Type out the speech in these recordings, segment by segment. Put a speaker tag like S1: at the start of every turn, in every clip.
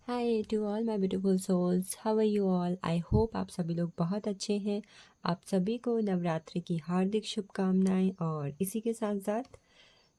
S1: Hi to all my beautiful souls, how are you all. I hope आप सभी लोग बहुत अच्छे हैं। आप सभी को नवरात्रि की हार्दिक शुभकामनाएं। और इसी के साथ साथ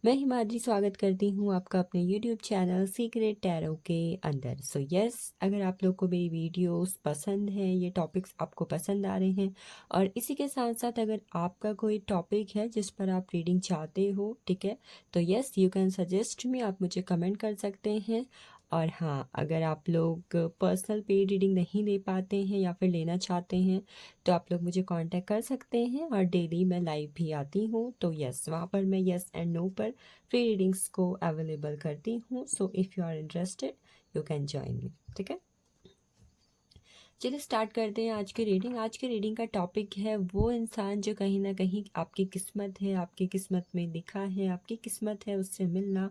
S1: मैं हिमाद्री स्वागत करती हूँ आपका अपने यूट्यूब चैनल सीक्रेट टैरो के अंदर। सो यस, अगर आप लोग को मेरी वीडियोस पसंद है, ये टॉपिक्स आपको पसंद आ रहे हैं, और इसी के साथ साथ अगर आपका कोई टॉपिक है जिस पर आप रीडिंग चाहते हो, ठीक है, तो yes you can suggest me, आप मुझे कमेंट कर सकते हैं। और हाँ, अगर आप लोग पर्सनल पेड रीडिंग नहीं ले पाते हैं या फिर लेना चाहते हैं तो आप लोग मुझे कांटेक्ट कर सकते हैं। और डेली मैं लाइव भी आती हूँ, तो यस वहाँ पर मैं यस एंड नो पर फ्री रीडिंग्स को अवेलेबल करती हूँ। So if you are interested you can join me, ठीक है। चलिए स्टार्ट करते हैं आज की रीडिंग। आज की रीडिंग का टॉपिक है वो इंसान जो कहीं ना कहीं आपकी किस्मत है, आपकी किस्मत में लिखा है, आपकी किस्मत है उससे मिलना।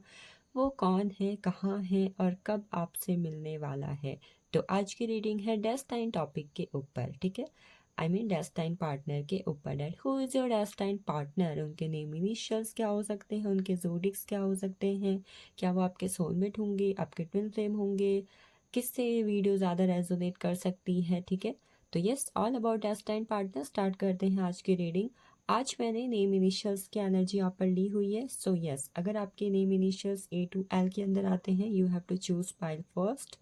S1: वो कौन है, कहाँ है और कब आपसे मिलने वाला है। तो आज की रीडिंग है डेस्टाइन टॉपिक के ऊपर, ठीक है। आई मीन डेस्टाइन पार्टनर के ऊपर। That who is your destined partner, उनके नेम इनिशियल्स क्या हो सकते हैं, उनके जोडिक्स क्या हो सकते हैं, क्या वो आपके सोलमेट होंगे, आपके ट्विन फ्लेम होंगे, किससे ये वीडियो ज़्यादा रेजोनेट कर सकती है, ठीक है। तो yes, all about destined partner. Start करते हैं आज की रीडिंग। आज मैंने नेम इनिशियल्स की एनर्जी यहाँ पर ली हुई है। सो यस, अगर आपके name initials A to L के अंदर आते हैं you have to choose pile first.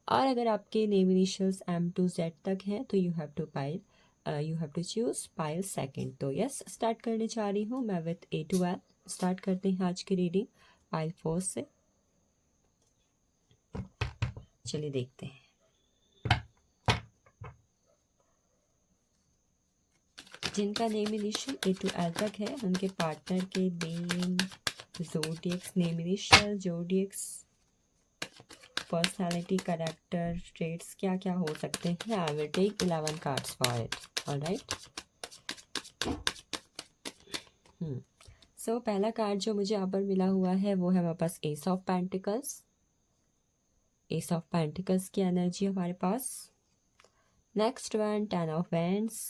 S1: और अगर आपके name initials M to Z तक हैं तो you have to choose pile second. तो यस, स्टार्ट करने जा रही हूँ मैं with A to L। Start करते हैं आज की रीडिंग पाइल फर्स्ट से। चलिए देखते हैं। जिनका name initial A to L तक है उनके पार्टनर के name, zodiacs, name initial, zodiacs, personality, character traits क्या क्या हो सकते हैं। I will take 11 cards for it. Alright. So पहला कार्ड जो मुझे यहाँ पर मिला हुआ है वो है हमारे पास ace of pentacles. Ace of pentacles की एनर्जी हमारे पास। Next one 10 of wands,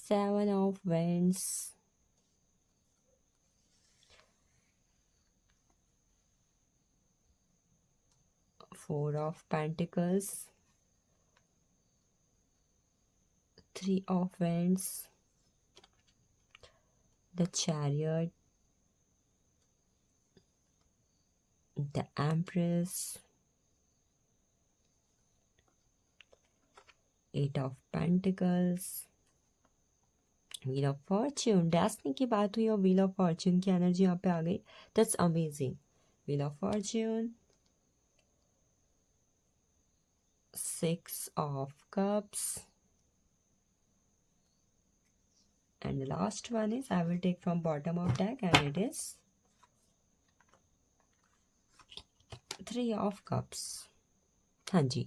S1: 7 of wands, 4 of pentacles, 3 of wands, the chariot, the empress, 8 of pentacles, wheel of fortune। Destiny की बात हुई और व्हील ऑफ फॉर्च्यून की एनर्जी यहाँ पे आ गई। That's amazing. Wheel of Fortune, 6 of cups, and the last one is I will take from bottom of deck and it is 3 of cups। हाँ जी,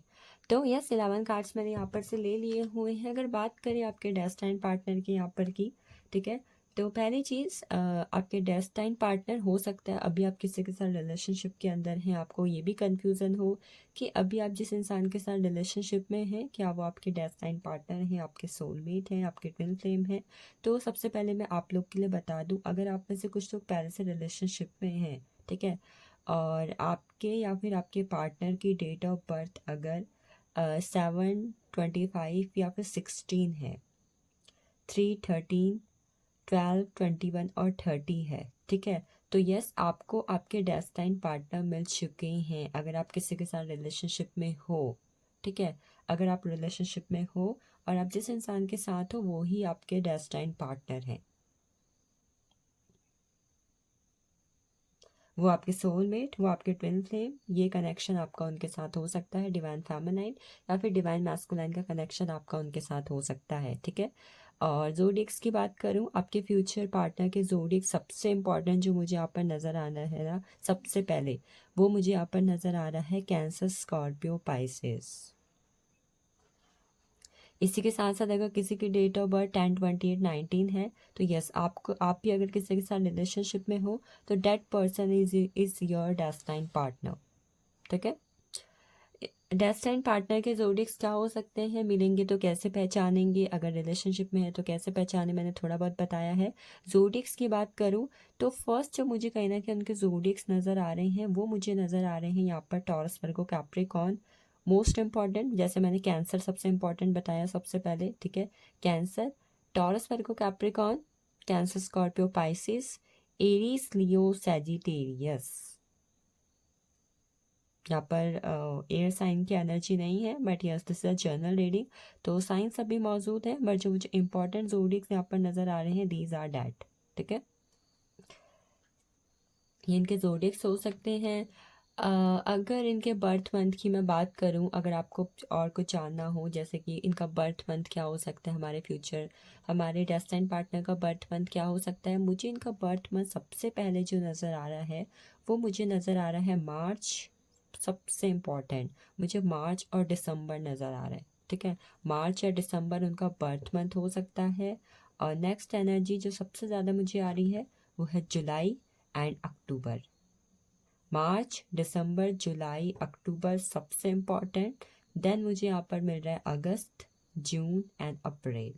S1: तो यस 11 कार्ड्स मैंने यहाँ पर से ले लिए हुए हैं। अगर बात करें आपके डेस्टाइन पार्टनर की यहाँ पर की, ठीक है, तो पहली चीज़ आपके डेस्टाइन पार्टनर हो सकता है अभी आप किसी के साथ रिलेशनशिप के अंदर हैं, आपको ये भी कंफ्यूजन हो कि अभी आप जिस इंसान के साथ रिलेशनशिप में हैं क्या वो आपके डेस्टाइन पार्टनर हैं, आपके सोलमेट हैं, आपके ट्विन फ्लेम हैं। तो सबसे पहले मैं आप लोग के लिए बता दूँ, अगर आप में से कुछ लोग पहले से रिलेशनशिप में हैं, ठीक है, और आपके या फिर आपके पार्टनर की डेट ऑफ बर्थ अगर 7/25 या फिर 16 है, 3, 13, 12, 21 और 30 है, ठीक है, तो यस आपको आपके डेस्टाइन पार्टनर मिल चुके हैं अगर आप किसी के साथ रिलेशनशिप में हो, ठीक है। अगर आप रिलेशनशिप में हो और आप जिस इंसान के साथ हो वो ही आपके डेस्टाइन पार्टनर हैं, वो आपके सोलमेट, वो आपके ट्विन फ्लेम, ये कनेक्शन आपका उनके साथ हो सकता है। डिवाइन फेमिनाइन या फिर डिवाइन मैस्कुलाइन का कनेक्शन आपका उनके साथ हो सकता है, ठीक है। और जोडिक्स की बात करूं, आपके फ्यूचर पार्टनर के जोडिक्स सबसे इंपॉर्टेंट जो मुझे यहाँ पर नज़र आ रहा है ना, सबसे पहले वो मुझे यहाँ पर नज़र आ रहा है कैंसर, स्कॉर्पियो, पाइसेस। इसी के साथ साथ अगर किसी की डेट ऑफ बर्थ 10, 28, 19 है तो यस आप भी अगर किसी के साथ रिलेशनशिप में हो तो that person is your destined partner, ठीक है। डेस्टिनी पार्टनर के ज़ोडिएक्स क्या हो सकते हैं, मिलेंगे तो कैसे पहचानेंगे, अगर रिलेशनशिप में है तो कैसे पहचाने, मैंने थोड़ा बहुत बताया है। ज़ोडिएक्स की बात करूँ तो फर्स्ट जो मुझे कहीं ना कहीं उनके ज़ोडिएक्स नज़र आ रहे हैं वो मुझे नज़र आ रहे हैं यहाँ पर taurus, Virgo, Capricorn. Most important, जैसे मैंने कैंसर सबसे इंपॉर्टेंट बताया सबसे पहले, ठीक है। Cancer, Taurus, Virgo, Capricorn, Cancer, Scorpio, Pisces, Aries, Leo, Sagittarius. यहाँ पर एयर साइन की एनर्जी नहीं है, but yes this is a general reading. तो साइन सभी मौजूद हैं, बट जो मुझे इंपॉर्टेंट ज़ोडिएक्स यहाँ पर नज़र आ रहे हैं दीज आर डैट, ठीक है। ये इनके ज़ोडिएक्स हो सकते हैं। अगर इनके बर्थ मंथ की मैं बात करूं, अगर आपको और कुछ जानना हो, जैसे कि इनका बर्थ मंथ क्या हो सकता है, हमारे फ्यूचर, हमारे डेस्टिनी पार्टनर का बर्थ मंथ क्या हो सकता है, मुझे इनका बर्थ मंथ सबसे पहले जो नज़र आ रहा है वो मुझे नज़र आ रहा है मार्च। सबसे इम्पॉर्टेंट, मुझे मार्च और दिसंबर नज़र आ रहा है, ठीक है। मार्च या दिसंबर उनका बर्थ मंथ हो सकता है। और नेक्स्ट एनर्जी जो सबसे ज़्यादा मुझे आ रही है वो है जुलाई एंड अक्टूबर। मार्च, दिसंबर, जुलाई, अक्टूबर सबसे इम्पॉर्टेंट। देन मुझे यहाँ पर मिल रहा है अगस्त, जून एंड अप्रैल।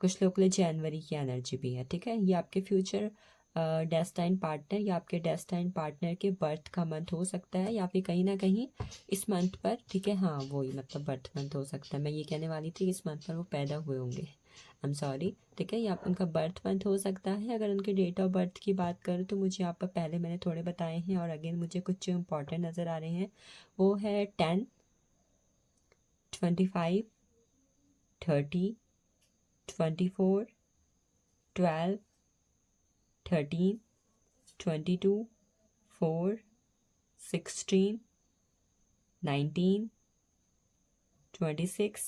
S1: कुछ लोग के लिए जनवरी की एनर्जी भी है, ठीक है। ये आपके फ्यूचर डेस्टाइन पार्टनर या आपके डेस्टाइन पार्टनर के बर्थ का मंथ हो सकता है, या फिर कहीं ना कहीं इस मंथ पर, ठीक है। हाँ वही मतलब बर्थ मंथ हो सकता है, मैं ये कहने वाली थी इस मंथ पर वो पैदा हुए होंगे, आई एम सॉरी, ठीक है। या उनका बर्थ मंथ हो सकता है। अगर उनके डेट ऑफ बर्थ की बात करूँ तो मुझे यहाँ पर पहले मैंने थोड़े बताए हैं, और अगेन मुझे कुछ जो इंपॉर्टेंट नज़र आ रहे हैं वो है 10, 25, 30, 24, 12, 13, 22, 4, 16, 19, 26,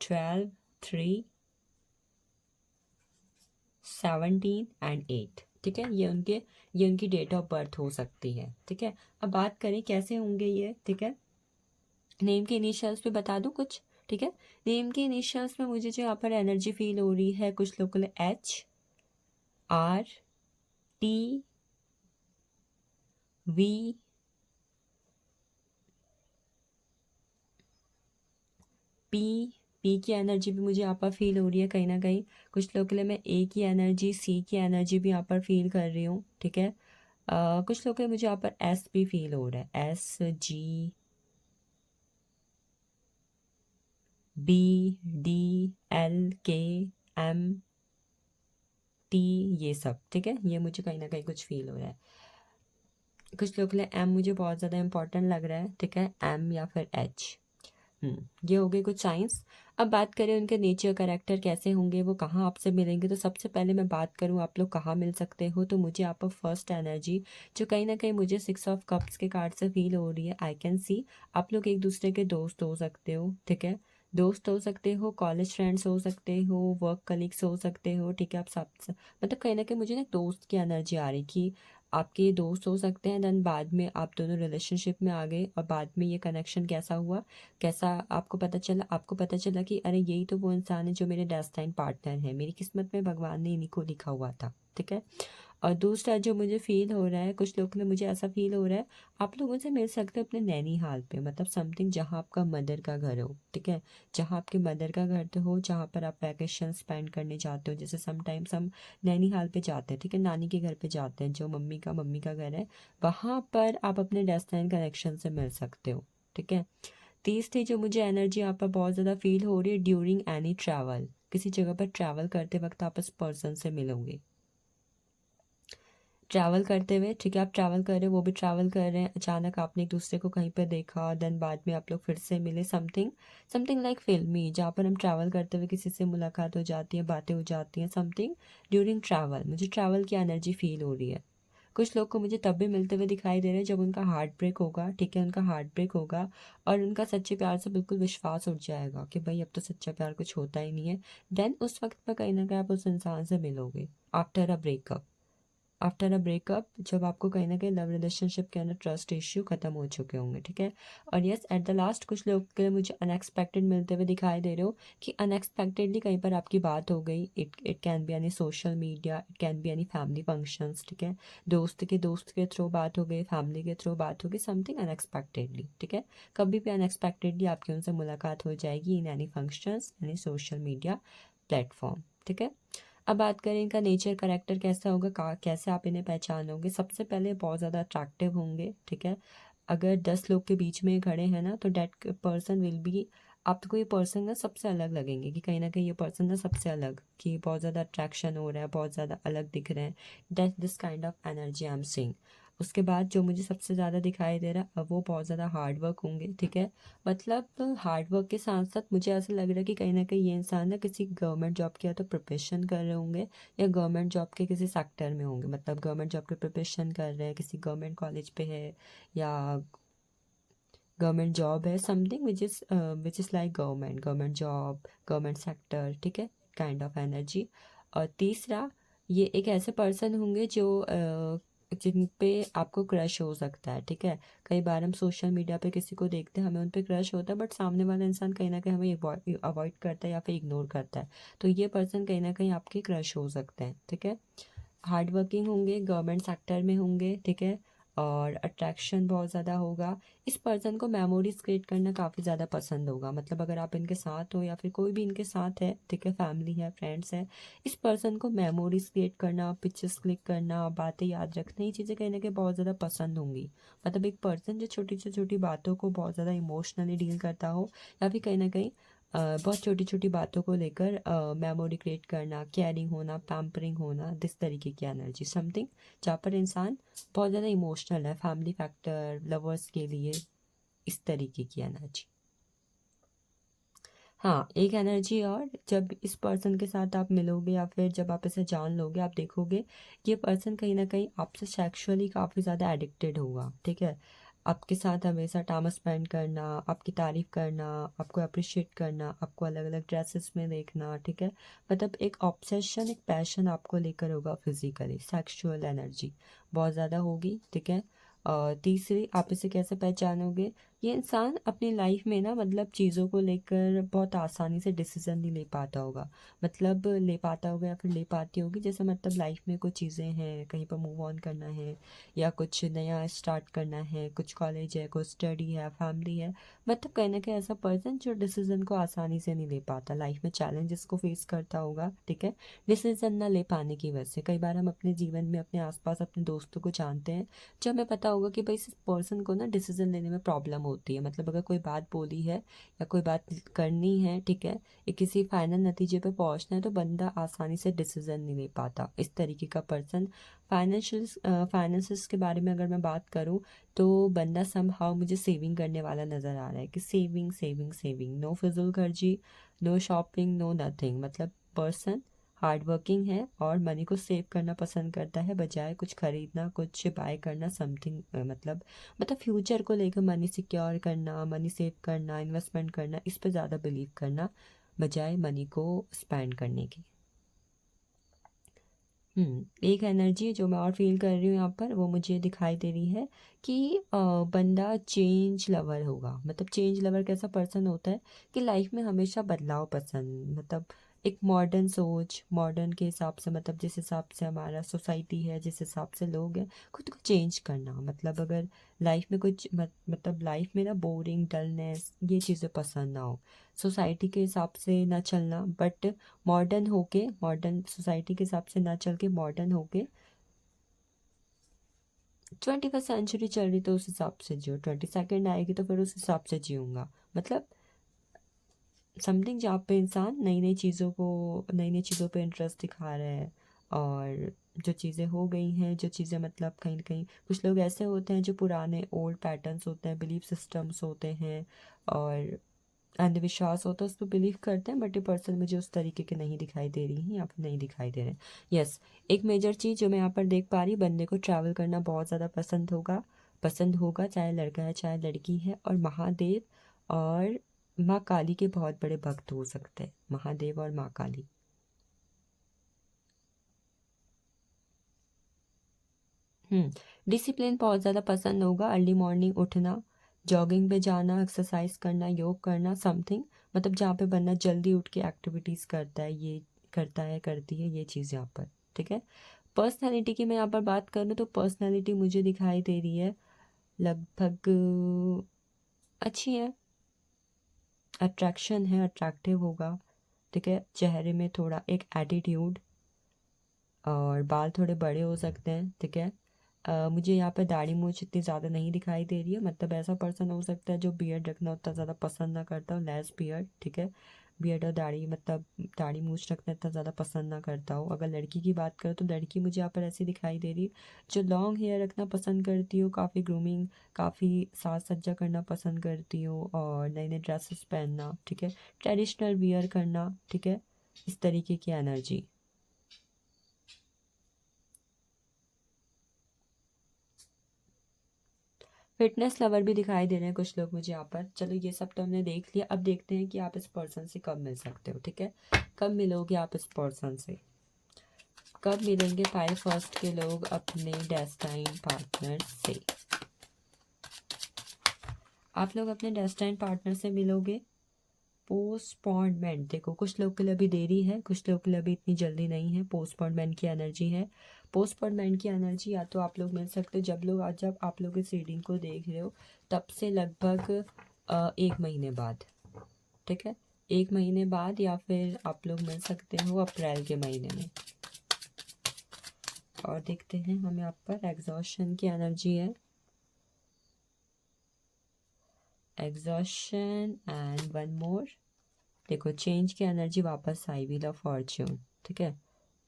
S1: 12, 3, 17 एंड 8, ठीक है। ये उनकी डेट ऑफ बर्थ हो सकती है, ठीक है। अब बात करें कैसे होंगे ये, ठीक है। नेम के इनिशियल्स पे बता दूं कुछ, ठीक है। नेम के इनिशियल्स में मुझे जो यहाँ पर एनर्जी फील हो रही है, कुछ लोगों ने H, R, T, V, P की एनर्जी भी मुझे यहाँ पर फील हो रही है कहीं ना कहीं। कुछ लोगों के लिए मैं ए की एनर्जी, सी की एनर्जी भी यहाँ पर फील कर रही हूँ, ठीक है। कुछ लोगों के लिए मुझे यहाँ पर एस भी फील हो रहा है, एस, जी, बी, डी, एल, के, एम, टी, ये सब, ठीक है। ये मुझे कहीं ना कहीं कुछ फील हो रहा है। कुछ लोगों के लिए एम मुझे बहुत ज़्यादा इंपॉर्टेंट लग रहा है, ठीक है। एम या फिर एच। ये हो गए कुछ साइंस। अब बात करें उनके नेचर, कैरेक्टर कैसे होंगे, वो कहाँ आपसे मिलेंगे, तो सबसे पहले मैं बात करूँ आप लोग कहाँ मिल सकते हो, तो मुझे आप फर्स्ट एनर्जी जो कहीं ना कहीं मुझे 6 ऑफ कप्स के कार्ड से फील हो रही है, आई कैन सी आप लोग एक दूसरे के दोस्त हो सकते हो, ठीक है। दोस्त हो सकते हो, कॉलेज फ्रेंड्स हो सकते हो, वर्क कलीग्स हो सकते हो, ठीक है। आप सब मतलब कहीं ना कहीं मुझे ना दोस्त की एनर्जी आ रही कि आपके ये दोस्त हो सकते हैं, देन बाद में आप दोनों रिलेशनशिप में आ गए और बाद में ये कनेक्शन कैसा हुआ, कैसा आपको पता चला कि अरे यही तो वो इंसान है जो मेरे डेस्टाइन पार्टनर है, मेरी किस्मत में भगवान ने इन्हीं को लिखा हुआ था, ठीक है। और दूसरा जो मुझे फील हो रहा है, कुछ लोगों ने मुझे ऐसा फील हो रहा है आप लोगों से मिल सकते हो अपने नैनीहाल पे, मतलब समथिंग जहाँ आपका मदर का घर हो, ठीक है। जहाँ आपके मदर का घर तो हो, जहाँ पर आप वैकेशन स्पेंड करने जाते हो, जैसे समटाइम्स हम नैनीहाल पे जाते हैं, ठीक है, नानी के घर पे जाते हैं, जो मम्मी का घर है, वहाँ पर आप अपने डेस्टाइन कनेक्शन से मिल सकते हो, ठीक है। तीसरी जो मुझे एनर्जी यहाँ पर बहुत ज़्यादा फील हो रही है, ड्यूरिंग एनी ट्रैवल, किसी जगह पर ट्रैवल करते वक्त आप इस पर्सन से मिलोगे, ट्रैवल करते हुए, ठीक है। आप ट्रैवल कर रहे हो, वो भी ट्रैवल कर रहे हैं, अचानक आपने एक दूसरे को कहीं पर देखा, देन बाद में आप लोग फिर से मिले, समथिंग समथिंग लाइक फिल्मी, जहाँ पर हम ट्रैवल करते हुए किसी से मुलाकात हो जाती है, बातें हो जाती हैं, समथिंग ड्यूरिंग ट्रैवल, मुझे ट्रैवल की एनर्जी फील हो रही है। कुछ लोग को मुझे तब भी मिलते हुए दिखाई दे रहे हैं जब उनका हार्ट ब्रेक होगा, ठीक है, उनका हार्ट ब्रेक होगा और उनका सच्चे प्यार से बिल्कुल विश्वास उठ जाएगा कि भाई अब तो सच्चा प्यार कुछ होता ही नहीं है, देन उस वक्त पर कहीं ना कहीं आप उस इंसान से मिलोगे after a breakup. After a breakup, जब आपको कहीं ना कहीं लव रिलेशनशिप के अंदर ट्रस्ट इश्यू खत्म हो चुके होंगे, ठीक है। और यस, एट द लास्ट कुछ लोग के लिए मुझे अनएक्सपेक्टेड मिलते हुए दिखाई दे रहे हो कि अनएक्सपेक्टेडली कहीं पर आपकी बात हो गई। It can be any social media, it can be any family functions, ठीक है। दोस्त के थ्रू बात हो गई, फैमिली के थ्रू बात हो गई, समथिंग अनएक्सपेक्टेडली, ठीक है। कभी भी अनएक्सपेक्टेडली आपकी उनसे मुलाकात हो जाएगी in any functions, any social media platform, ठीक है। अब बात करें इनका नेचर, करेक्टर कैसा होगा, कैसे आप इन्हें पहचानोगे। सबसे पहले बहुत ज़्यादा अट्रैक्टिव होंगे, ठीक है। अगर 10 लोग के बीच में खड़े हैं ना, तो डेट पर्सन विल बी, आपको ये पर्सन ना सबसे अलग लगेंगे, कि कहीं ना कहीं ये पर्सन ना सबसे अलग, कि बहुत ज़्यादा अट्रैक्शन हो रहा है, बहुत ज़्यादा अलग दिख रहे हैं। That this kind of energy I am seeing. उसके बाद जो मुझे सबसे ज़्यादा दिखाई दे रहा है, अब वो बहुत ज़्यादा हार्ड वर्क होंगे, ठीक है। मतलब हार्ड वर्क के साथ साथ मुझे ऐसा लग रहा है कि कहीं ना कहीं ये इंसान ना किसी गवर्नमेंट जॉब की या तो प्रिपरेशन कर रहे होंगे, या गवर्नमेंट जॉब के किसी सेक्टर में होंगे। मतलब गवर्नमेंट जॉब की प्रिपरेशन कर रहे हैं, किसी गवर्नमेंट कॉलेज पे है, या गवर्नमेंट जॉब है, something which is like government job, government sector, ठीक है, काइंड ऑफ एनर्जी। और तीसरा, ये एक ऐसे पर्सन होंगे जो जिन पे आपको क्रश हो सकता है, ठीक है। कई बार हम सोशल मीडिया पे किसी को देखते हैं, हमें उन पे क्रश होता है, बट सामने वाला इंसान कहीं ना कहीं हमें अवॉइड करता है या फिर इग्नोर करता है। तो ये पर्सन कहीं ना कहीं आपके क्रश हो सकते हैं, ठीक है। हार्ड वर्किंग होंगे, गवर्नमेंट सेक्टर में होंगे, ठीक है। और अट्रैक्शन बहुत ज़्यादा होगा। इस पर्सन को मेमोरीज क्रिएट करना काफ़ी ज़्यादा पसंद होगा। मतलब अगर आप इनके साथ हो या फिर कोई भी इनके साथ है, ठीक है, फैमिली है, फ्रेंड्स है, इस पर्सन को मेमोरीज क्रिएट करना, पिक्चर्स क्लिक करना, बातें याद रखना, ये चीज़ें कहीं ना कहीं बहुत ज़्यादा पसंद होंगी। मतलब एक पर्सन जो छोटी से छोटी बातों को बहुत ज़्यादा इमोशनली डील करता हो, या फिर कहीं ना कहीं बहुत छोटी छोटी बातों को लेकर मेमोरी क्रिएट करना, केयरिंग होना, पैम्परिंग होना, दिस तरीके की एनर्जी, समथिंग जहाँ पर इंसान बहुत ज़्यादा इमोशनल है, फैमिली फैक्टर, लवर्स के लिए, इस तरीके की एनर्जी। हाँ, एक एनर्जी और, जब इस पर्सन के साथ आप मिलोगे या फिर जब आप इसे जान लोगे, आप देखोगे ये पर्सन कहीं ना कहीं आपसे सेक्सुअली काफ़ी ज़्यादा एडिक्टेड होगा, ठीक है। आपके साथ हमेशा टाइम स्पेंड करना, आपकी तारीफ करना, आपको अप्रिशिएट करना, आपको अलग अलग ड्रेसेस में देखना, ठीक है। मतलब एक ऑब्सेशन, एक पैशन आपको लेकर होगा, फिजिकली सेक्सुअल एनर्जी बहुत ज़्यादा होगी, ठीक है। तीसरी, आप इसे कैसे पहचानोगे, ये इंसान अपनी लाइफ में ना, मतलब चीज़ों को लेकर बहुत आसानी से डिसीजन नहीं ले पाता होगा। मतलब ले पाता होगा या फिर ले पाती होगी, जैसे मतलब लाइफ में कुछ चीज़ें हैं, कहीं पर मूव ऑन करना है, या कुछ नया स्टार्ट करना है, कुछ कॉलेज है, कुछ स्टडी है, फैमिली है। मतलब कहीं ना कहीं ऐसा पर्सन जो डिसीजन को आसानी से नहीं ले पाता, लाइफ में चैलेंजेस को फेस करता होगा, ठीक है। डिसीजन ना ले पाने की वजह से कई बार हम अपने जीवन में अपने आसपास अपने दोस्तों को जानते हैं, जो हमें पता होगा कि भाई इस पर्सन को ना डिसीजन लेने में प्रॉब्लम होती है। मतलब अगर कोई बात बोली है या कोई बात करनी है, ठीक है, या किसी फाइनल नतीजे पे पहुंचना है, तो बंदा आसानी से डिसीजन नहीं ले पाता, इस तरीके का पर्सन। फाइनेंशियल्स के बारे में अगर मैं बात करूं, तो बंदा समहाउ मुझे सेविंग करने वाला नज़र आ रहा है, कि सेविंग सेविंग सेविंग, नो फिजूल खर्ची, नो शॉपिंग, नो नथिंग। मतलब पर्सन हार्ड वर्किंग है और मनी को सेव करना पसंद करता है, बजाय कुछ खरीदना, कुछ बाय करना, समथिंग। मतलब फ्यूचर को लेकर मनी सिक्योर करना, मनी सेव करना, इन्वेस्टमेंट करना, इस पर ज़्यादा बिलीव करना, बजाय मनी को स्पेंड करने की। एक एनर्जी जो मैं और फील कर रही हूँ यहाँ पर, वो मुझे दिखाई दे रही है कि बंदा चेंज लवर होगा। मतलब चेंज लवर कैसा पर्सन होता है कि लाइफ में हमेशा बदलाव पसंद, मतलब एक मॉडर्न सोच, मॉडर्न के हिसाब से, मतलब जिस हिसाब से हमारा सोसाइटी है, जिस हिसाब से लोग हैं, खुद को चेंज करना। मतलब अगर लाइफ में कुछ मतलब लाइफ में ना बोरिंग, डलनेस, ये चीज़ें पसंद ना हो, सोसाइटी के हिसाब से ना चलना, बट मॉडर्न होके, मॉडर्न सोसाइटी के हिसाब से ना चल के मॉडर्न होके, 21st सेंचुरी चल रही तो उस हिसाब से जियो, 22nd आएगी तो फिर उस हिसाब से जीऊँगा। मतलब समथिंग जहाँ पे इंसान नई नई चीज़ों पे इंटरेस्ट दिखा रहा है। और जो चीज़ें हो गई हैं, जो चीज़ें मतलब कहीं ना कहीं कुछ लोग ऐसे होते हैं जो पुराने ओल्ड पैटर्न्स होते हैं, बिलीफ सिस्टम्स होते हैं, और अंधविश्वास होता है, उस पर बिलीव करते हैं, बट ये पर्सन मुझे उस तरीके के नहीं दिखाई दे रही हैं या फिर नहीं दिखाई दे रहे हैं। यस, एक मेजर चीज़ जो मैं यहाँ पर देख पा रही, बंदे को ट्रैवल करना बहुत ज़्यादा पसंद होगा, चाहे लड़का है चाहे लड़की है। और महादेव और माँ काली के बहुत बड़े भक्त हो सकते हैं, महादेव और माँ काली। डिसिप्लिन बहुत ज़्यादा पसंद होगा। अर्ली मॉर्निंग उठना, जॉगिंग पे जाना, एक्सरसाइज करना, योग करना, समथिंग मतलब जहाँ पे बंदा जल्दी उठ के एक्टिविटीज़ करता है, ये करता है, करती है ये चीज़ यहाँ पर। ठीक है। पर्सनैलिटी की मैं यहाँ पर बात करूँ तो पर्सनैलिटी मुझे दिखाई दे रही है लगभग अच्छी है, अट्रैक्शन है, अट्रैक्टिव होगा। ठीक है। चेहरे में थोड़ा एक एटीट्यूड और बाल थोड़े बड़े हो सकते हैं। ठीक है। मुझे यहाँ पे दाढ़ी मूंछ इतनी ज़्यादा नहीं दिखाई दे रही है, मतलब ऐसा पर्सन हो सकता है जो बियर्ड रखना उतना ज़्यादा पसंद ना करता हो, लेस बियर्ड। ठीक है। बियर्ड और दाढ़ी मतलब दाढ़ी मूंछ रखना इतना ज़्यादा पसंद ना करता हो। अगर लड़की की बात करो तो लड़की मुझे यहाँ पर ऐसी दिखाई दे रही है जो लॉन्ग हेयर रखना पसंद करती हो, काफ़ी ग्रूमिंग, काफ़ी साज सज्जा करना पसंद करती हो और नए नए ड्रेसेस पहनना। ठीक है। ट्रेडिशनल वियर करना। ठीक है। इस तरीके की एनर्जी। फिटनेस लवर भी दिखाई दे रहे हैं कुछ लोग मुझे यहाँ पर। चलो ये सब तो हमने देख लिया, अब देखते हैं कि आप इस पर्सन से कब मिल सकते हो। ठीक है। कब मिलोगे आप इस पर्सन से, कब मिलेंगे पाइल फर्स्ट के लोग अपने डेस्टाइन पार्टनर से। आप लोग अपने डेस्टाइन पार्टनर से मिलोगे। पोस्टपोनमेंट, देखो कुछ लोग के लिए अभी देरी है, कुछ लोग के लिए अभी इतनी जल्दी नहीं है। पोस्टपोनमेंट की एनर्जी है। पोस्टपोनमेंट की एनर्जी या तो आप लोग मिल सकते हो जब आप लोग इस रीडिंग को देख रहे हो तब से लगभग 1 महीने बाद। ठीक है। 1 महीने बाद या फिर आप लोग मिल सकते हो अप्रैल के महीने में। और देखते हैं हम यहाँ पर एग्जॉशन की एनर्जी है, एग्जॉशन एंड वन मोर। देखो चेंज की एनर्जी वापस आई, व्हील ऑफ फॉर्च्यून। ठीक है।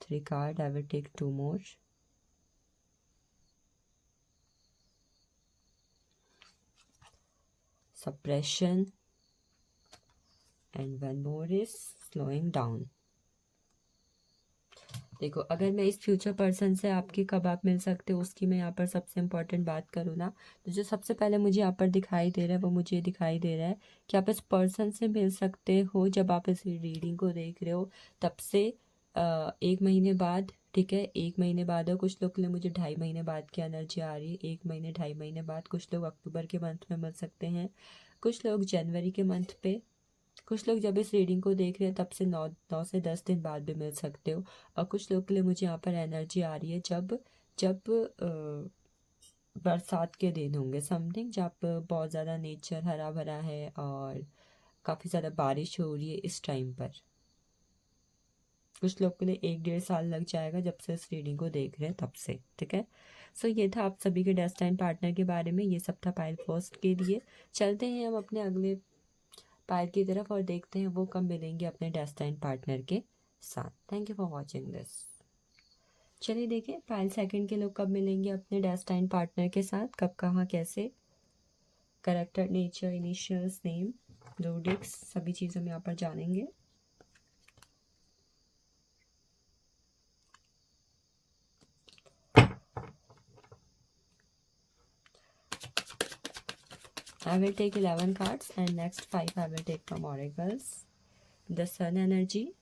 S1: 3 card, I will take 2 more. Suppression and one more is slowing down. देखो अगर मैं इस फ्यूचर पर्सन से आपके कब आप मिल सकते हो उसकी मैं यहाँ पर सबसे इम्पोर्टेंट बात करूँ ना, तो जो सबसे पहले मुझे यहाँ पर दिखाई दे रहा है वो मुझे दिखाई दे रहा है कि आप इस पर्सन से मिल सकते हो जब आप इस रीडिंग को देख रहे हो तब से 1 महीने बाद। ठीक है। 1 महीने बाद, और कुछ लोग के लिए मुझे 2.5 महीने बाद की एनर्जी आ रही है। 1 महीने 2.5 महीने बाद। कुछ लोग अक्टूबर के मंथ में मिल सकते हैं, कुछ लोग जनवरी के मंथ पे, कुछ लोग जब इस रीडिंग को देख रहे हैं तब से 9 से 10 दिन बाद भी मिल सकते हो। और कुछ लोग के लिए मुझे यहाँ पर एनर्जी आ रही है जब जब बरसात के दिन होंगे समथिंग, जब बहुत ज़्यादा नेचर हरा भरा है और काफ़ी ज़्यादा बारिश हो रही है इस टाइम पर। कुछ लोग के लिए 1-1.5 साल लग जाएगा जब से इस रीडिंग को देख रहे हैं तब से। ठीक है। सो ये था आप सभी के डेस्टाइन पार्टनर के बारे में, ये सब था पाइल फर्स्ट के लिए। चलते हैं हम अपने अगले पायल की तरफ और देखते हैं वो कब मिलेंगे अपने डेस्टाइन पार्टनर के साथ। Thank you for watching this. चलिए देखें पायल सेकंड के लोग कब मिलेंगे अपने डेस्टाइन पार्टनर के साथ, कब, कहाँ, कैसे। करेक्टर, नेचर, इनिशियल्स, नेम, जोडिक्स, सभी चीज़ हम यहाँ पर जानेंगे। I will take 11 cards and next 5 I will take from oracles. The sun energy,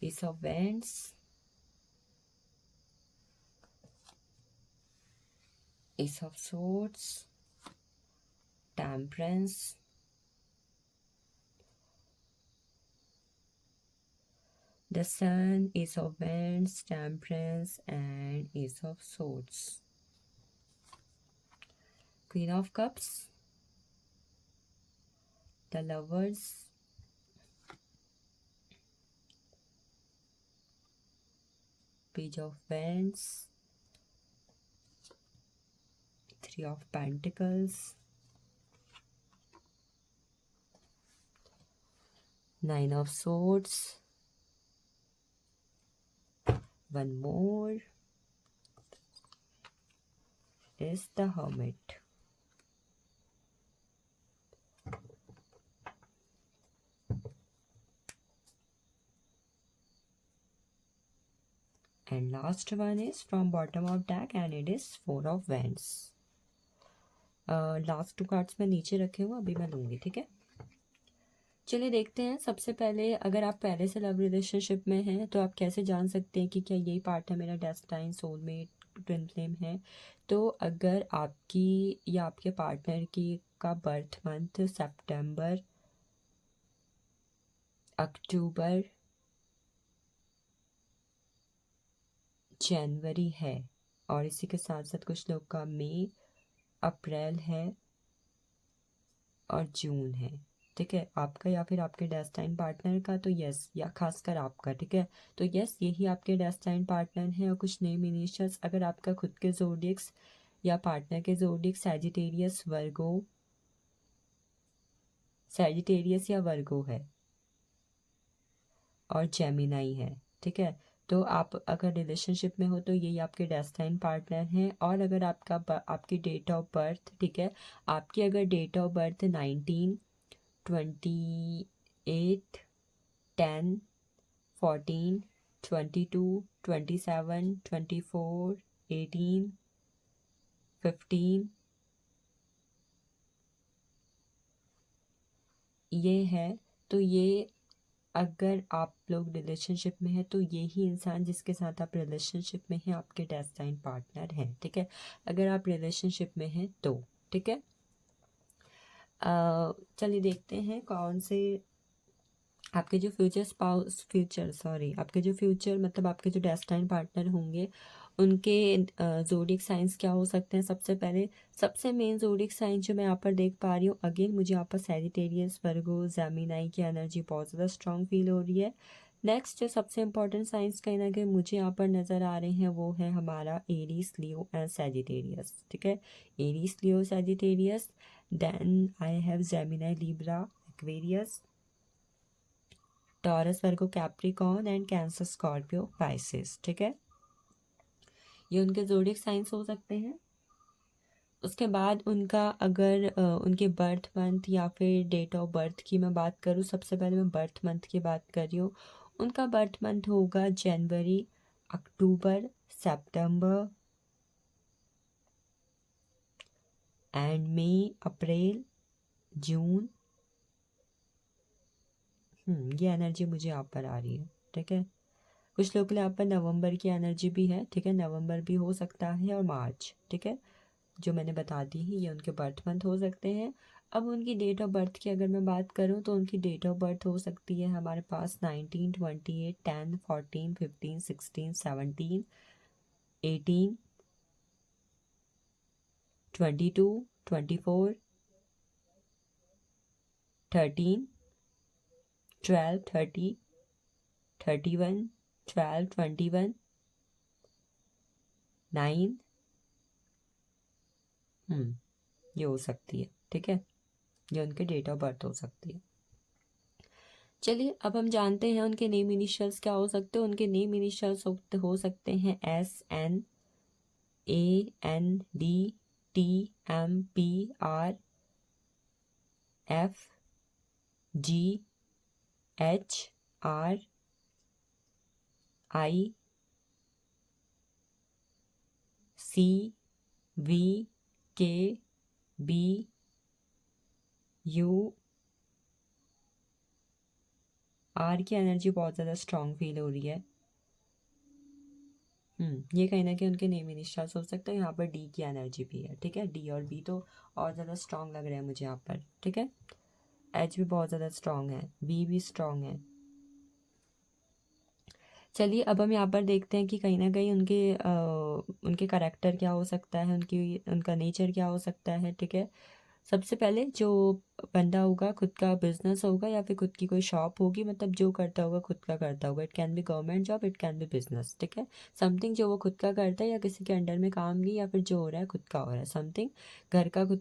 S1: Ace of Wands, Ace of Swords, Temperance, the Sun, Ace of Wands, Temperance and Ace of Swords. Queen of Cups, the Lovers, Page of Wands, 3 of Pentacles, 9 of Swords, one more is the Hermit. And last one is from bottom of deck and it is 4 of Wands. Last 2 cards मैं नीचे रखे हुए अभी मैं लूँगी। ठीक है। चलिए देखते हैं। सबसे पहले अगर आप पहले से लव रिलेशनशिप में हैं तो आप कैसे जान सकते हैं कि क्या यही पार्टनर मेरा डेस्टाइन सोलमेट ट्विन फ्लेम है। तो अगर आपकी या आपके पार्टनर की का बर्थ मंथ सितंबर, अक्टूबर, जनवरी है और इसी के साथ साथ कुछ लोग का मई, अप्रैल है और जून है, ठीक है, आपका या फिर आपके डेस्टाइन पार्टनर का, तो यस, या खासकर आपका, ठीक है, तो यस यही आपके डेस्टाइन पार्टनर हैं। और कुछ नेम इनिशियल्स अगर आपका खुद के जोडिक्स या पार्टनर के जोडिक्स सैजिटेरियस या वर्गो है और जेमिनाई है, ठीक है, तो आप अगर रिलेशनशिप में हो तो यही आपके डेस्टाइन पार्टनर हैं। और अगर आपकी डेट ऑफ बर्थ, ठीक है, आपकी अगर डेट ऑफ बर्थ 19, 28, 10, 14, 22, 27, 24, 18, 15 ये है, तो ये अगर आप लोग रिलेशनशिप में हैं तो यही इंसान जिसके साथ आप रिलेशनशिप में हैं आपके डेस्टाइन पार्टनर हैं, ठीक है, अगर आप रिलेशनशिप में हैं तो, ठीक है। चलिए देखते हैं कौन से आपके जो आपके जो फ्यूचर मतलब आपके जो डेस्टाइन पार्टनर होंगे उनके जोडिक साइंस क्या हो सकते हैं। सबसे पहले सबसे मेन जोडिक साइन जो मैं यहाँ पर देख पा रही हूँ, अगेन मुझे यहाँ पर सैजिटेरियस, वर्गो, जेमिनाई की एनर्जी बहुत ज़्यादा स्ट्रांग फील हो रही है। नेक्स्ट जो सबसे इंपॉर्टेंट साइंस कहीं ना कहीं मुझे यहाँ पर नज़र आ रहे हैं वो है हमारा एरीज, लियो एंड सैजिटेरियस, ठीक है, Aries, Leo, Sagittarius. Then I have Gemini, Libra, Aquarius, Taurus, Virgo, Capricorn and Cancer, Scorpio, Pisces, ठीक है, ये उनके जोडिक साइंस हो सकते हैं। उसके बाद उनका अगर उनके बर्थ मंथ या फिर डेट ऑफ बर्थ की मैं बात करूँ, सबसे पहले मैं बर्थ मंथ की बात कर रही हूँ। उनका बर्थ मंथ होगा जनवरी, अक्टूबर, सितंबर एंड मई, अप्रैल, जून। ये एनर्जी मुझे यहाँ पर आ रही है, ठीक है, कुछ लोग के लिए यहाँ पर नवंबर की एनर्जी भी है, ठीक है, नवंबर भी हो सकता है और मार्च, ठीक है, जो मैंने बता दी है ये उनके बर्थ मंथ हो सकते हैं। अब उनकी डेट ऑफ बर्थ की अगर मैं बात करूं तो उनकी डेट ऑफ बर्थ हो सकती है हमारे पास 19, 28, 10, 14, 15, 16, 17, 18, 22, 24, 13, 12, 30, 31, 12, 21, 9। ये हो सकती है, ठीक है, ये उनके डेट ऑफ बर्थ हो सकती है। चलिए अब हम जानते हैं उनके नेम इनिशियल्स क्या हो सकते हैं। उनके नेम इनिशियल्स हो सकते हैं SN, AND, TMPR, FGHRI, CVKBU। R की एनर्जी बहुत ज़्यादा स्ट्रांग फील हो रही है। ये कहीं ना कहीं उनके नेम इनिशियल्स हो सकते हैं। यहाँ पर डी की एनर्जी भी है, ठीक है, डी और बी तो और ज़्यादा स्ट्रांग लग रहे हैं मुझे यहाँ पर, ठीक है, एच भी बहुत ज़्यादा स्ट्रांग है, बी भी स्ट्रांग है। चलिए अब हम यहाँ पर देखते हैं कि कहीं ना कहीं उनके करेक्टर क्या हो सकता है, उनका नेचर क्या हो सकता है, ठीक है। सबसे पहले जो बंदा होगा खुद का बिजनेस होगा या फिर खुद की कोई शॉप होगी, मतलब जो करता होगा खुद का करता होगा, it can be government job, it can be business, ठीक है, समथिंग जो वो खुद का करता है या किसी के अंडर में काम की या फिर जो हो रहा है खुद का हो रहा है समथिंग, घर का खुद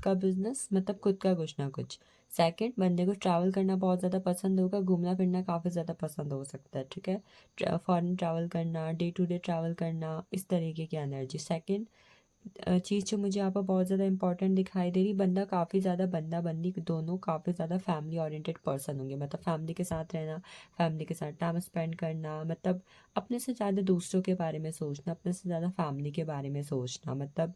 S1: का बिजनेस, मतलब खुद का कुछ ना कुछ। सेकंड, बंदे को ट्रैवल करना बहुत ज़्यादा पसंद होगा, घूमना फिरना काफ़ी ज़्यादा पसंद हो सकता है, ठीक है, फॉरेन ट्रैवल करना, डे टू डे ट्रैवल करना, इस तरीके की एनर्जी। सेकंड चीज़ जो मुझे यहाँ पर बहुत ज़्यादा इंपॉर्टेंट दिखाई दे रही, बंदा काफ़ी ज़्यादा, बंदा बंदी दोनों काफ़ी ज़्यादा फैमिली ओरिएंटेड पर्सन होंगे, मतलब फैमिली के साथ रहना, फैमिली के साथ टाइम स्पेंड करना, मतलब अपने से ज़्यादा दूसरों के बारे में सोचना, अपने से ज़्यादा फैमिली के बारे में सोचना, मतलब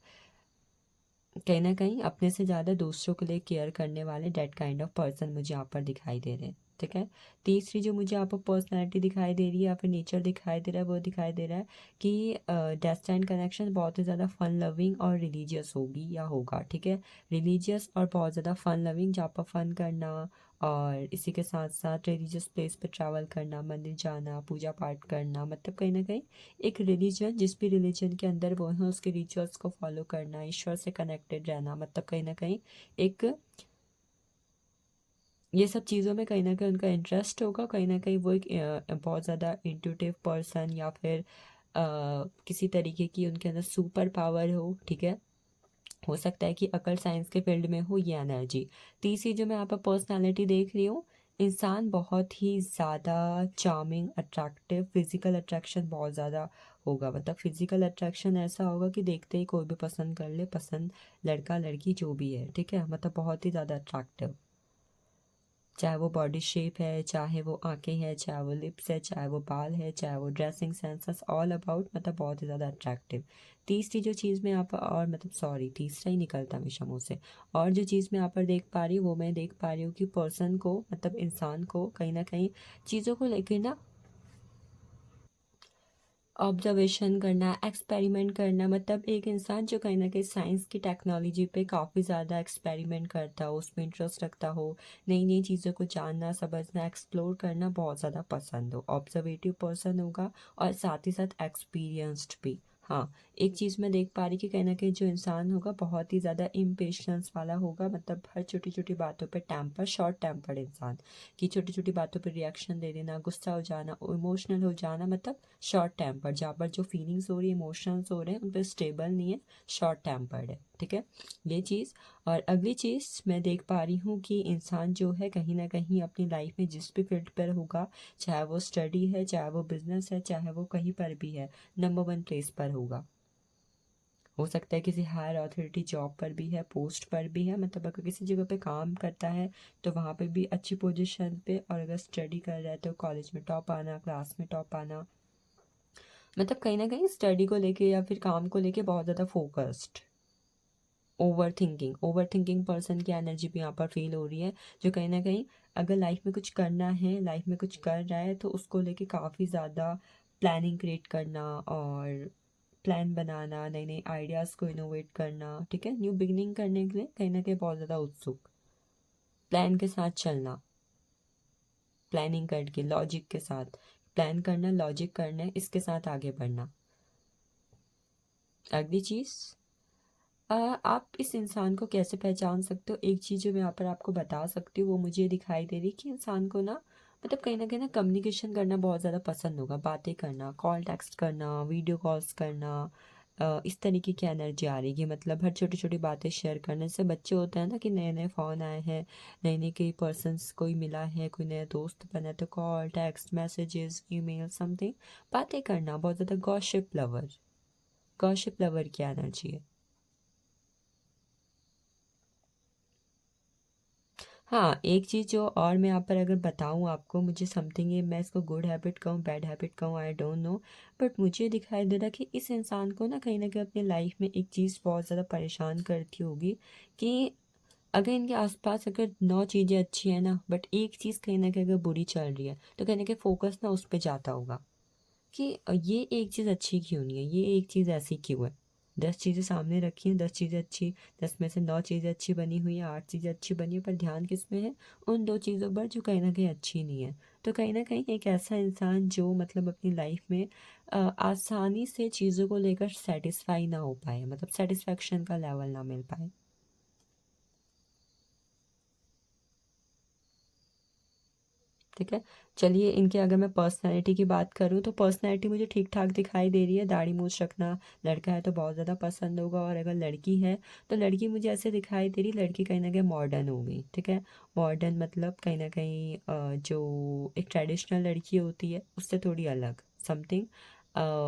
S1: कहीं ना कहीं अपने से ज़्यादा दूसरों के लिए केयर करने वाले डेट काइंड ऑफ पर्सन मुझे यहाँ पर दिखाई दे रहे हैं। ठीक है। तीसरी जो मुझे यहाँ पर पर्सनैलिटी दिखाई दे रही है या फिर नेचर दिखाई दे रहा है वो दिखाई दे रहा है कि डेस्टाइन कनेक्शन बहुत ही ज़्यादा फन लविंग और रिलीजियस होगी या होगा। ठीक है। रिलीजियस और बहुत ज़्यादा फन लविंग, जहाँ पर फन करना और इसी के साथ साथ रिलीजियस प्लेस पे ट्रैवल करना, मंदिर जाना, पूजा पाठ करना, मतलब कहीं ना कहीं एक रिलीजन, जिस भी रिलीजन के अंदर वो है उसके रिचुअल्स को फॉलो करना, ईश्वर से कनेक्टेड रहना, मतलब कहीं ना कहीं एक ये सब चीज़ों में कहीं ना कहीं उनका इंटरेस्ट होगा। कहीं ना कहीं वो एक बहुत ज़्यादा इंट्यूटिव पर्सन या फिर किसी तरीके की उनके अंदर सुपर पावर हो। ठीक है। हो सकता है कि अकल साइंस के फील्ड में हो ये एनर्जी। तीसरी जो मैं यहाँ पर पर्सनालिटी देख रही हूँ, इंसान बहुत ही ज़्यादा चार्मिंग, अट्रैक्टिव, फिजिकल अट्रैक्शन बहुत ज़्यादा होगा। मतलब फिजिकल अट्रैक्शन ऐसा होगा कि देखते ही कोई भी पसंद कर ले, पसंद लड़का लड़की जो भी है। ठीक है। मतलब बहुत ही ज़्यादा अट्रैक्टिव, चाहे वो बॉडी शेप है, चाहे वो आंखें हैं, चाहे वो लिप्स है, चाहे वो बाल है, चाहे वो ड्रेसिंग सेंस, ऑल अबाउट मतलब बहुत ही ज़्यादा अट्रैक्टिव। तीसरी जो चीज़ मैं यहाँ पर, और मतलब सॉरी तीसरा ही निकलता हमेशा मुँह से, और जो चीज़ मैं यहाँ पर देख पा रही हूँ वो मैं देख पा रही हूँ कि पर्सन को, मतलब इंसान को कहीं ना कहीं चीज़ों को लेकर ना ऑब्जर्वेशन करना, एक्सपेरिमेंट करना, मतलब एक इंसान जो कहीं ना कहीं साइंस की टेक्नोलॉजी पे काफ़ी ज़्यादा एक्सपेरिमेंट करता हो, उसमें इंटरेस्ट रखता हो, नई नई चीज़ों को जानना, समझना, एक्सप्लोर करना बहुत ज़्यादा पसंद हो, ऑब्जर्वेटिव पर्सन होगा और साथ ही साथ एक्सपीरियंस्ड भी। हाँ, एक चीज़ मैं देख पा रही कि कहीं ना कहीं जो इंसान होगा बहुत ही ज़्यादा इम्पेशंस वाला होगा, मतलब हर छोटी छोटी बातों पे टेम्पर, शॉर्ट टेम्पर्ड इंसान, कि छोटी छोटी बातों पे रिएक्शन दे देना, गुस्सा हो जाना, इमोशनल हो जाना, मतलब शॉर्ट टेम्पर्ड, जहाँ पर जो फीलिंग्स हो रही है, इमोशंस हो रहे हैं उन पर स्टेबल नहीं है, शॉर्ट टेम्पर्ड है। ठीक है। ये चीज़। और अगली चीज़ मैं देख पा रही हूँ कि इंसान जो है कहीं ना कहीं अपनी लाइफ में जिस भी फील्ड पर होगा, चाहे वो स्टडी है, चाहे वो बिजनेस है, चाहे वो कहीं पर भी है, नंबर वन प्लेस पर होगा। हो सकता है किसी हायर अथॉरिटी जॉब पर भी है, पोस्ट पर भी है, मतलब अगर किसी जगह पे काम करता है तो वहाँ पे भी अच्छी पोजीशन पे, और अगर स्टडी कर रहा है तो कॉलेज में टॉप आना, क्लास में टॉप आना, मतलब कहीं ना कहीं स्टडी को लेके या फिर काम को लेके बहुत ज़्यादा फोकस्ड। ओवर थिंकिंग पर्सन की एनर्जी भी यहाँ पर फील हो रही है, जो कहीं ना कहीं अगर लाइफ में कुछ करना है, लाइफ में कुछ कर रहा है तो उसको लेके काफ़ी ज़्यादा प्लानिंग क्रिएट करना और प्लान बनाना, नए नए आइडियाज़ को इनोवेट करना। ठीक है। न्यू बिगिनिंग करने के लिए कहीं ना कहीं बहुत ज़्यादा उत्सुक, प्लान के साथ चलना, प्लानिंग करके लॉजिक के साथ प्लान करना, लॉजिक करना, इसके साथ आगे बढ़ना। अगली चीज़, आप इस इंसान को कैसे पहचान सकते हो? एक चीज़ जो मैं यहाँ पर आपको बता सकती हूँ वो मुझे दिखाई दे रही कि इंसान को ना, मतलब कहीं ना कहीं ना कम्युनिकेशन करना बहुत ज़्यादा पसंद होगा, बातें करना, कॉल टेक्स्ट करना, वीडियो कॉल्स करना, इस तरीके की एनर्जी आ रही है। मतलब हर छोटी छोटी बातें शेयर करने से, बच्चे होते हैं ना कि नए नए फ़ोन आए हैं, नए नए कई पर्सनस कोई मिला है, कोई नया दोस्त बना, तो call text messages email something, बातें करना, बहुत ज़्यादा गॉसिप लवर की एनर्जी है। हाँ, एक चीज़ जो और मैं यहाँ पर अगर बताऊँ आपको, मुझे समथिंग, ये मैं इसको गुड हैबिट कहूँ, बैड हैबिट कहूँ, आई डोंट नो, बट मुझे दिखाई दे रहा कि इस इंसान को ना कहीं अपनी लाइफ में एक चीज़ बहुत ज़्यादा परेशान करती होगी कि अगर इनके आसपास अगर 9 चीज़ें अच्छी हैं ना, बट एक चीज़ कहीं ना कहीं अगर बुरी चल रही है तो कहीं ना कहीं फोकस ना उस पर जाता होगा कि ये एक चीज़ अच्छी क्यों नहीं है, ये एक चीज़ ऐसी क्यों है। 10 चीज़ें सामने रखी हैं, 10 चीज़ें अच्छी, 10 में से 9 चीज़ें अच्छी बनी हुई हैं, 8 चीज़ें अच्छी बनी है, पर ध्यान किस में है? उन 2 चीज़ों पर जो कहीं ना कहीं अच्छी नहीं है। तो कहीं ना कहीं एक ऐसा इंसान जो मतलब अपनी लाइफ में आसानी से चीज़ों को लेकर सेटिस्फाई ना हो पाए, मतलब सेटिस्फैक्शन का लेवल ना मिल पाए। ठीक है। चलिए, इनके अगर मैं पर्सनैलिटी की बात करूँ तो पर्सनैलिटी मुझे ठीक ठाक दिखाई दे रही है। दाढ़ी मूछ रखना, लड़का है तो बहुत ज़्यादा पसंद होगा, और अगर लड़की है तो लड़की मुझे ऐसे दिखाई दे रही, लड़की कहीं ना कहीं मॉडर्न होगी। ठीक है। मॉडर्न मतलब कहीं ना कहीं जो एक ट्रेडिशनल लड़की होती है उससे थोड़ी अलग, समथिंग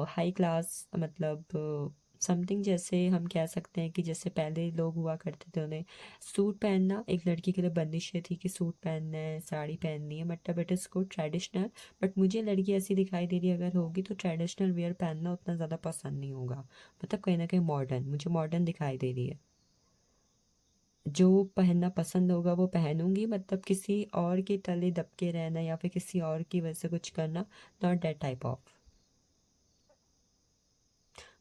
S1: हाई क्लास, मतलब समथिंग, जैसे हम कह सकते हैं कि जैसे पहले लोग हुआ करते थे, उन्हें सूट पहनना एक लड़की के लिए बंदिशें थी कि सूट पहनना है, साड़ी पहननी है, मतलब it is good traditional. But मुझे लड़की ऐसी दिखाई दे रही है अगर होगी तो ट्रेडिशनल वेयर पहनना उतना ज़्यादा पसंद नहीं होगा, मतलब कहीं ना कहीं मॉडर्न, मुझे मॉडर्न दिखाई दे रही है। जो पहनना पसंद होगा वो पहनूंगी, मतलब किसी और के तले दबके रहना या फिर किसी और की वजह से कुछ करना, नॉट दैट टाइप ऑफ।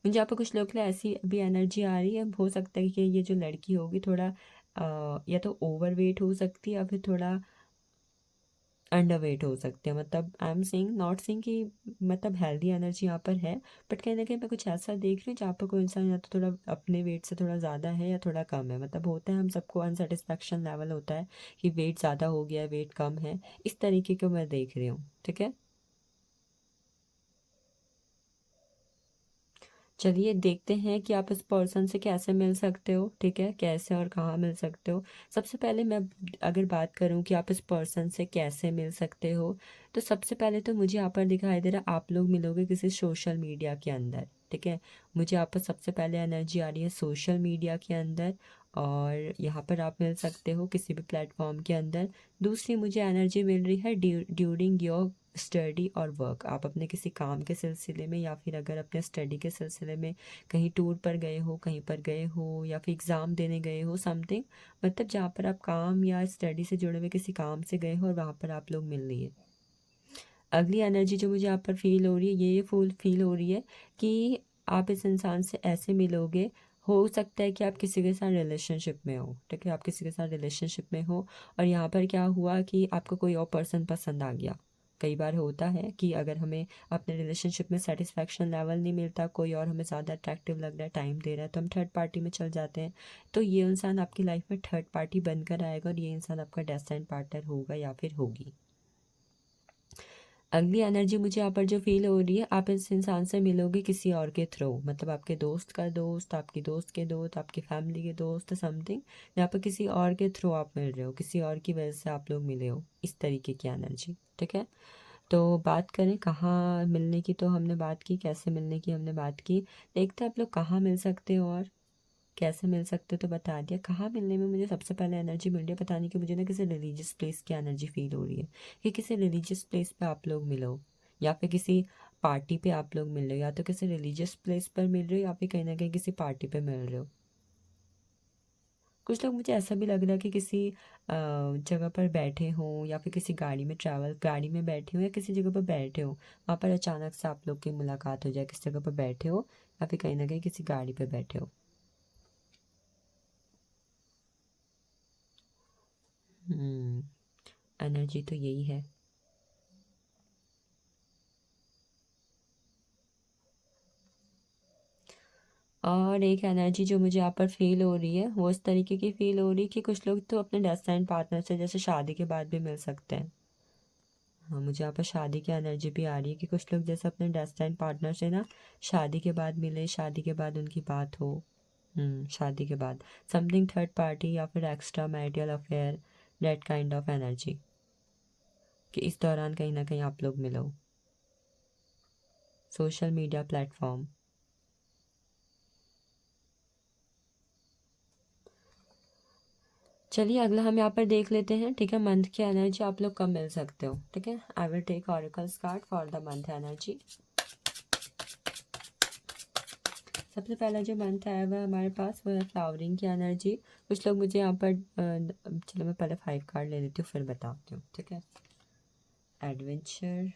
S1: मुझे यहाँ पर कुछ लोग के लिए ऐसी भी एनर्जी आ रही है, हो सकता है कि ये जो लड़की होगी थोड़ा या तो ओवर वेट हो सकती है या फिर थोड़ा अंडर वेट हो सकते हैं। मतलब I am saying, not saying कि मतलब हेल्दी एनर्जी यहाँ पर है, बट कहीं ना कहीं मैं कुछ ऐसा देख रही हूँ जहाँ पर कोई इंसान या तो थोड़ा अपने वेट से थोड़ा ज़्यादा है या थोड़ा कम है। मतलब होता है, हम सबको अनसेटिस्फैक्शन लेवल होता है कि वेट ज़्यादा हो गया है, वेट कम है, इस तरीके को मैं देख रही हूँ। ठीक है, चलिए देखते हैं कि आप इस पर्सन से कैसे मिल सकते हो। ठीक है, कैसे और कहाँ मिल सकते हो। सबसे पहले मैं अगर बात करूँ कि आप इस पर्सन से कैसे मिल सकते हो, तो सबसे पहले तो मुझे यहाँ पर दिखाई दे रहा है आप लोग मिलोगे किसी सोशल मीडिया के अंदर। ठीक है, मुझे यहाँ पर सबसे पहले एनर्जी आ रही है सोशल मीडिया के अंदर, और यहाँ पर आप मिल सकते हो किसी भी प्लेटफॉर्म के अंदर। दूसरी मुझे एनर्जी मिल रही है ड्यूरिंग योर स्टडी और वर्क। आप अपने किसी काम के सिलसिले में या फिर अगर अपने स्टडी के सिलसिले में कहीं टूर पर गए हो, कहीं पर गए हो, या फिर एग्ज़ाम देने गए हो, समथिंग, मतलब जहाँ पर आप काम या स्टडी से जुड़े हुए किसी काम से गए हो और वहाँ पर आप लोग मिल लिए। अगली एनर्जी जो मुझे यहाँ पर फील हो रही है, ये फुल फील हो रही है कि आप इस इंसान से ऐसे मिलोगे, हो सकता है कि आप किसी के साथ रिलेशनशिप में हो। ठीक है, आप किसी के साथ रिलेशनशिप में हो और यहाँ पर क्या हुआ कि आपको कोई और पर्सन पसंद आ गया। कई बार होता है कि अगर हमें अपने रिलेशनशिप में सेटिस्फैक्शन लेवल नहीं मिलता, कोई और हमें ज़्यादा अट्रैक्टिव लग रहा है, टाइम दे रहा है, तो हम थर्ड पार्टी में चल जाते हैं। तो ये इंसान आपकी लाइफ में थर्ड पार्टी बनकर आएगा और ये इंसान आपका डेस्टिनेड पार्टनर होगा या फिर होगी। अगली एनर्जी मुझे यहाँ पर जो फील हो रही है, आप इस इंसान से मिलोगे किसी और के थ्रू, मतलब आपके दोस्त का दोस्त, आपकी दोस्त के दोस्त, आपकी फैमिली के दोस्त, समथिंग। यहाँ पर किसी और के थ्रू आप मिल रहे हो, किसी और की वजह से आप लोग मिले हो, इस तरीके की एनर्जी। ठीक है, तो बात करें कहाँ मिलने की, तो हमने बात की, कैसे मिलने की हमने बात की। देखते हैं आप लोग कहाँ मिल सकते हो और कैसे मिल सकते हो, तो बता दिया। कहाँ मिलने में मुझे सबसे पहले एनर्जी मिल रही है, पता नहीं कि मुझे ना किसी रिलीजियस प्लेस की एनर्जी फील हो रही है कि किसी रिलीजियस प्लेस पे आप लोग मिलो, या फिर किसी पार्टी पे आप लोग मिल रहे हो, या तो किसी रिलीजियस प्लेस पर मिल रहे हो या फिर कहीं ना कहीं किसी पार्टी पे मिल रहे हो। कुछ लोग, मुझे ऐसा भी लग रहा है कि किसी जगह पर बैठे हों या फिर किसी गाड़ी में गाड़ी में बैठे हो या किसी जगह पर बैठे हो, वहाँ पर अचानक से आप लोग की मुलाकात हो जाए, किसी जगह पर बैठे हो या फिर कहीं ना कहीं किसी गाड़ी पर बैठे हो। एनर्जी तो यही है। और एक एनर्जी जो मुझे यहाँ पर फील हो रही है, वो इस तरीके की फील हो रही है कि कुछ लोग तो अपने डेस्टिनेड पार्टनर से जैसे शादी के बाद भी मिल सकते हैं। हाँ, मुझे यहाँ पर शादी की एनर्जी भी आ रही है कि कुछ लोग जैसे अपने डेस्टिनेड पार्टनर से ना शादी के बाद मिले, शादी के बाद उनकी बात हो। शादी के बाद समथिंग थर्ड पार्टी या फिर extra marital affair, that kind of energy, कि इस दौरान कहीं ना कहीं आप लोग मिलो। Social media platform. चलिए अगला हम यहाँ पर देख लेते हैं। ठीक है, मंथ की एनर्जी आप लोग कब मिल सकते हो। ठीक है, I will take oracles card for the month energy. सबसे पहला जो मंथ आया हुआ है हमारे पास वो है फ्लावरिंग की एनर्जी। कुछ लोग मुझे यहाँ पर चलो मैं पहले 5 कार्ड ले लेती हूँ फिर बताती हूँ। ठीक है, adventure,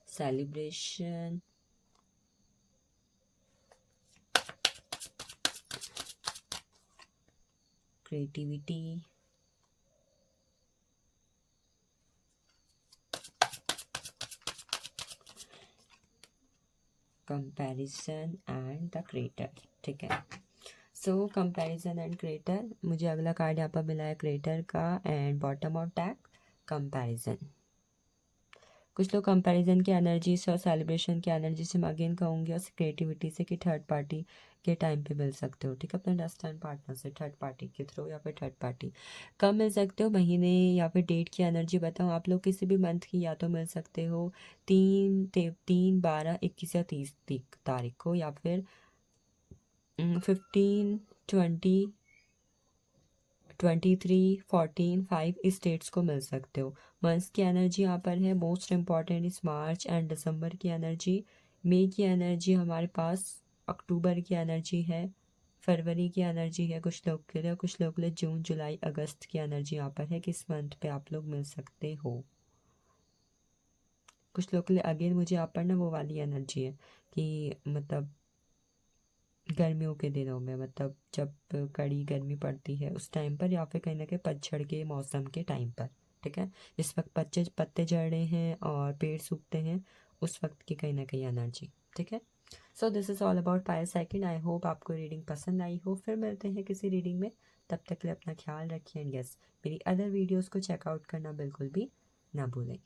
S1: celebration, creativity, comparison and the creator. ठीक है, सो कंपैरिजन एंड क्रिएटर, मुझे अगला कार्ड यहाँ पर मिला है क्रिएटर का, and bottom of deck comparison. कुछ लोग कंपैरिजन की एनर्जी से और सेलिब्रेशन की एनर्जी से मैं अगेन कहूँगी, और क्रिएटिविटी से कि थर्ड पार्टी के टाइम पे मिल सकते हो। ठीक है, अपने डेस्टिनेड पार्टनर से थर्ड पार्टी के थ्रू या फिर थर्ड पार्टी। कब मिल सकते हो, महीने या फिर डेट की एनर्जी बताओ। आप लोग किसी भी मंथ की या तो मिल सकते हो 3, 12, 21 या 30 तारीख को, या फिर 15, 20, 23, 14, 5 इस डेट्स को मिल सकते हो। मंथ्स की एनर्जी यहाँ पर है, मोस्ट इम्पॉर्टेंट इस मार्च एंड दिसंबर की एनर्जी, मई की एनर्जी हमारे पास, अक्टूबर की एनर्जी है, फरवरी की एनर्जी है कुछ लोग के लिए, कुछ लोग के लिए जून जुलाई अगस्त की एनर्जी यहाँ पर है, किस मंथ पे आप लोग मिल सकते हो। कुछ लोग के लिए अगेन मुझे यहाँ पर ना वो वाली एनर्जी है कि मतलब गर्मियों के दिनों में, मतलब जब कड़ी गर्मी पड़ती है उस टाइम पर, या फिर कहीं ना कहीं पतझड़ के मौसम के टाइम पर, ठीक है, जिस वक्त पत्ते पत्ते झड़ रहे हैं और पेड़ सूखते हैं, उस वक्त की कहीं ना कहीं एनर्जी, ठीक है। So this is all about Payal second. I hope आपको रीडिंग पसंद आई हो। फिर मिलते हैं किसी रीडिंग में, तब तक के लिए अपना ख्याल रखिए एंड यस, मेरी अदर वीडियोज़ को चेकआउट करना बिल्कुल भी ना भूलें।